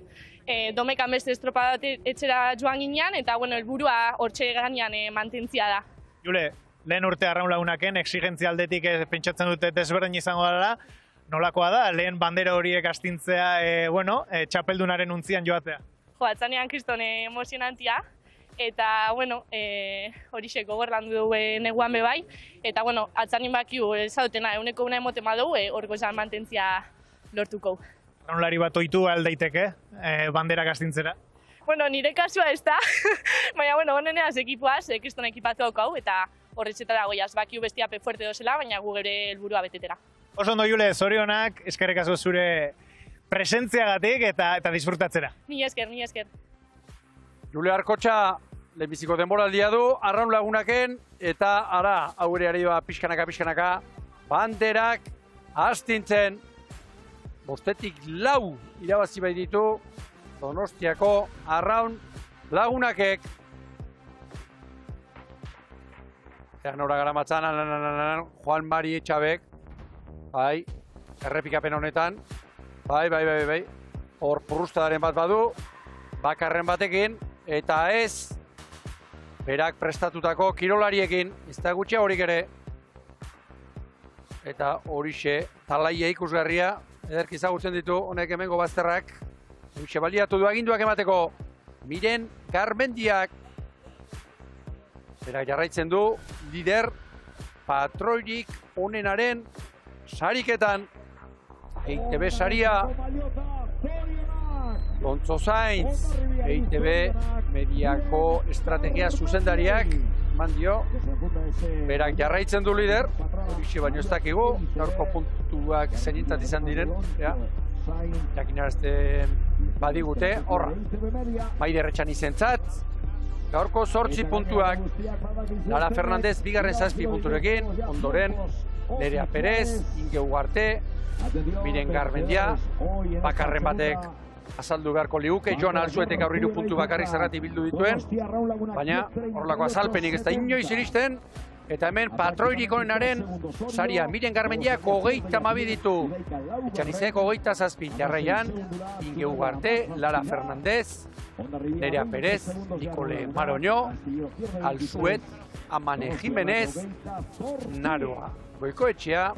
domekan beste estropadat etxera joan ginean, eta, bueno, helburua hortxe ganean mantentzia da. Jule, lehen urte Arraun Lagunaken, exigentzia aldetik pentsatzen dute desberdin izango dela, nolakoa da, lehen bandera horiek astintzea, txapeldunaren untzian joatea? Jo, atzanean kriston emozionantia, eta, bueno, horixe gogor landu dugu neguan bebai, eta, bueno, atzanin bakiu, zaudetena, euneko una emoten badugu, horko esan mantentzia lortuko. Arraunlari bat ohitu aldaiteke, banderak astintzera? Bueno, nire kasua ez da, baina, bueno, honeneaz ekipuaz, kriston ekipatu haukau, eta horretxetara goiaz, bakiu bestiape fuerte dozela, baina gu geure helburua betetera. Oso ondo, Jule, zorionak, eskerrik asko zure presentziagatik eta disfrutatzera. Ni esker. Jule Arkotxa, lehenbiziko denboraldia du, Arraun Lagunaken, eta ara, haure ari doa pixkanaka, banderak astintzen, 5-4 irabazi bai ditu, Donostiako Arraun Lagunakek. Nora gara matzan, Juan Mari Etxabek, bai, errepikapen honetan, bai, hor purrustadaren bat badu, bakarren batekin, eta ez, berak prestatutako kirolariekin, ez da gutxia horik ere, eta horixe, talaia ikusgarria, ederki zagutzen ditu, honek hemengo bazterrak, horixe baliatu du aginduak emateko, Miren Garmendiak, berak jarraitzen du, lider patroirik onenaren sariketan, EITB saria, Lontzo Sainz, EITB mediako estrategia zuzendariak, eman dio, berak jarraitzen du lider, horixe baino ez dakigu, gaurko puntuak zenintzat izan diren, jakinarazten badigute, horra, Maide Erretxan izentzat, gaurko 8 puntuak, Lara Fernandez bigarren 7 punturekin, ondoren Nerea Perez, Inge Ugarte, Miren Garmendia, bakarren batek azaldu beharko liguke, Joan Alzuetek aurriru puntu bakarrik zergatik bildu dituen, baina horrelako azalpenik ez da inoiz iristen, eta hemen patroirik onenaren saria Miren Garmendiak 32 ditu, Etxanizek 27, jarraian Inge Ugarte, Lara Fernandez, Nerea Perez, Nikole Maroño, Alzuet, Amane Jimenez, Naroa Goikoetxea,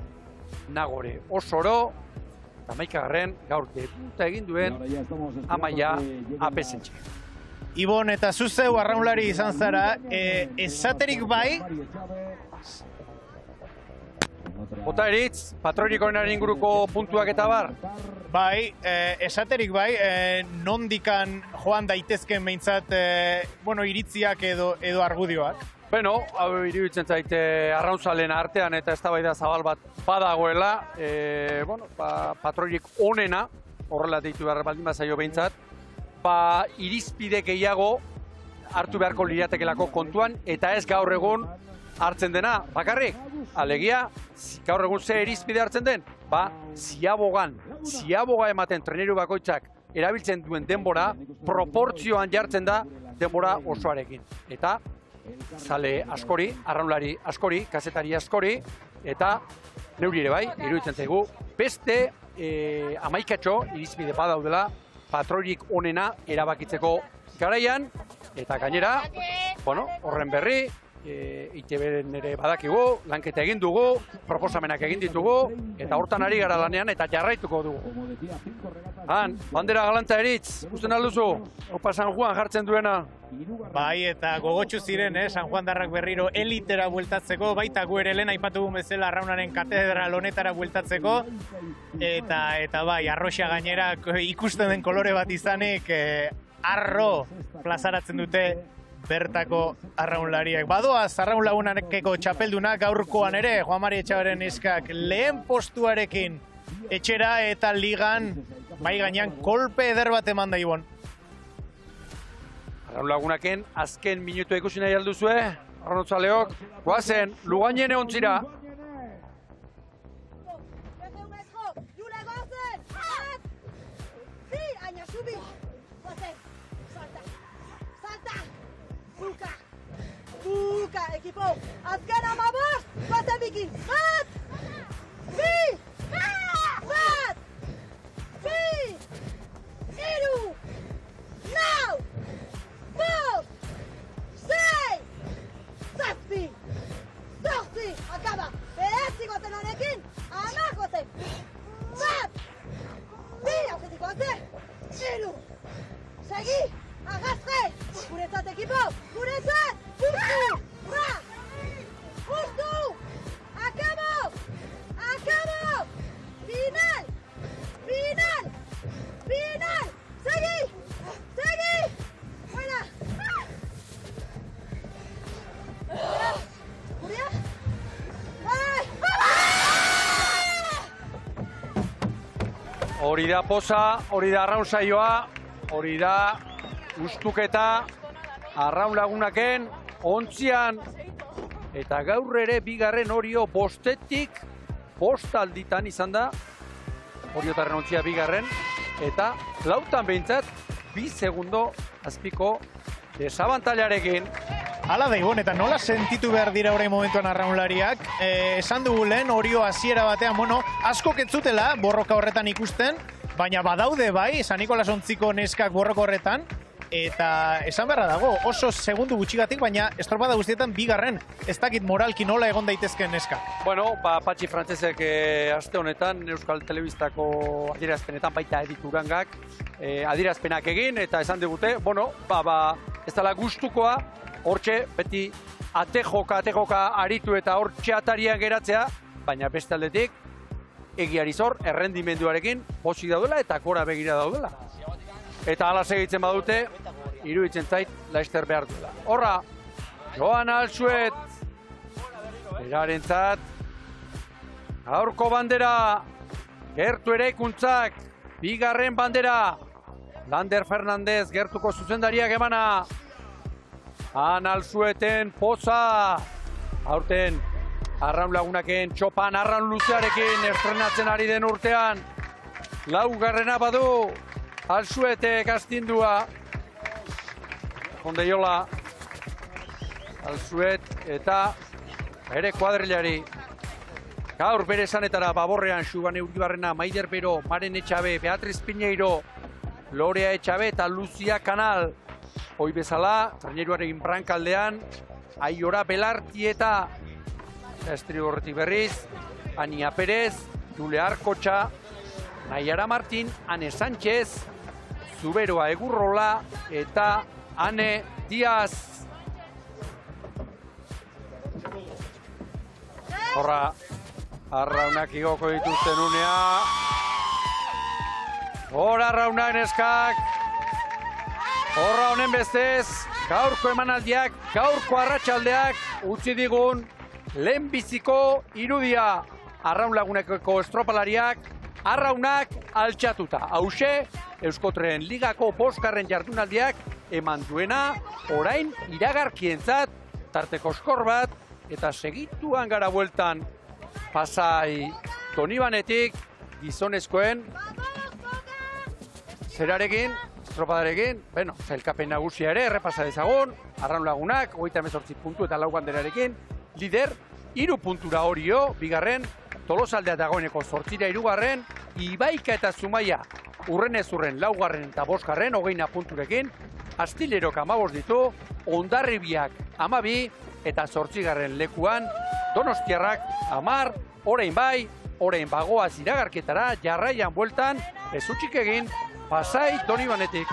Nagore Osoro, eta 11garren gaur debuta egin duen Amaia Apesentxe. Ibon, eta zuzeu arraunlari izan zara, esaterik bai, Bota eritz, patroinikoenaren inguruko puntuak eta bar? bai, esaterik bai, nondikan joan daitezken behintzat, iritziak edo argudioak. Bueno, hau iruditzen zaite arrauntzalen artean eta eztabaida zabal bat badagoela, patroinik onena, horrela deitu behar baldin bazaio behintzat, irizpide gehiago hartu beharko liratekelako kontuan, eta ez gaur egun hartzen dena, bakarrik. Alegia, gaur egun ze irizpide hartzen den, ziaboga ematen treneru bakoitzak erabiltzen duen denbora, proportzioan jartzen da denbora osoarekin. Eta zale askori, arraunlari askori, kazetari askori, eta neuri ere bai, iruditzen zaigu, beste amaikatxo irizpide badaudela patroinik onena erabakitzeko garaian, eta gainera, horren berri, ITB-en ere badakigu, lanketa egin dugu, proposamenak egin ditugu, eta hortan ari gara lanean eta jarraituko dugu. Bandera galanta eritz, ikusten alduzu, Opa San Juan jartzen duena. Bai, eta gogotsu ziren, San Juan darrak berriro elitera bueltatzeko, baita gu ere lehen aipatu bezala arraunaren katedral honetara bueltatzeko, eta bai, arroxa gainera ikusten den kolore bat izanik, arro plazaratzen dute bertako arraunlariak. Badoaz, arraun lagunakeko txapeldunak gaurkoan ere, Juan Mari Etxaberen eskak lehen postuarekin etxera eta ligan, bai gainean, kolpe eder bat eman da, Ibon. Arraun lagunaken azken minutu ikusi nahi alduzue, arraunotzaleok, guazen, Lugainen egontzira. Buka, ekipo! Azken amabost! Baten biki! Bat! Bi! Bat! Bi! Iru! Lau! Bost! Sei! Zazpi! Zortzi! Akaba! Behetzi goten honekin! Amak goten! Bat! Bi! Hauzetik goten! Iru! Segi! Agazte! Guretzat, ekipo! Guretzat! Justu! Ra! Justu! Akabo! Akabo! Final! Final! Final! Segi! Segi! Buena! Guria? Hori da poza, hori da arraun saioa, hori da ustuketa, arraun lagunaken, ontzian, eta gaur ere bigarren Orio bostetik, bost alditan izan da, Oriotarren ontzia bigarren, eta lautan behintzat, 2 segundo azpiko desabantailarekin. Hala da, Ibon, eta nola sentitu behar dira orain momentuan arraunlariak? Esan dugu lehen, Orio hasiera batean, asko ketzutela borroka horretan ikusten, baina badaude bai, San Nikolas ontziko neskak borroka horretan, eta esan beharra dago, oso segundu gutxigatik, baina estropada guztietan bigarren, ez dakit moralki nola egon daitezken neska. Bueno, Patxi Frantzesek aste honetan, Euskal Telebistako adierazpenetan baita editurangak adierazpenak egin, eta esan digute, ez dela gustukoa, hortxe beti atejoka aritu eta hortxe atarian geratzea, baina beste aldetik, egiari zor, errendimenduarekin pozik daudela eta gora begira daudela. Eta hala segitzen badute, iruditzen zait, Laster behar duela. Horra, Joan Alzuet, berarentzat, gaurko bandera, gertu eraikuntzak, bigarren bandera, Lander Fernandez gertuko zuzendariak emana, Han Alzueten poza, aurten, arraun lagunaken txopan arraun luzearekin estrenatzen ari den urtean, laugarrena badu, Alzuetek astindua, Kondeiola, Alzuet eta bere kuadrilari. Gaur bere esanetara Baborrean, Xubane Uribarrena, Maider Bero, Maren Etxabe, Beatriz Piñeiro, Lorea Etxabe eta Luzia Kanal. Hoi bezala, traineruaren brankaldean, Aiora Belarti eta Estrigorretik berriz, Ania Perez, Jule Arkotxa, Naiara Martin, Ane Sánchez, Zuberoa Egurrola eta Ane Diaz. Horra, arraunak igoko dituzten unea. Horra arraunak neskak. Horra honen bestez, gaurko emanaldiak, gaurko arratsaldeak utzi digun lehenbiziko irudia. Arraun laguneko estropalariak, arraunak altxatuta. Hauxe, Euskotren Ligako 5. jardunaldiak eman duena, orain iragarkientzat, tarteko skor bat, eta segituan gara bueltan Pasai Donibanetik gizonezkoen zerarekin, estropadarekin, zailkapen nagusia ere, errepasa dezagun, arraun lagunak, 38 puntu eta lau banderarekin, lider, 3 puntura horio, bigarren, Tolosaldea dagoeneko 8 hirugarren, Ibaika eta Zumaia, urrenez urren laugarren eta 5. 20 punturekin, Astilerok 15 ditu, Hondarribiak 12 eta 8. lekuan, Donostiarrak 10, orain bai, orain bagoaz iragarketara, jarraian bueltan, ez utzik egin, Pasai Donibanetik.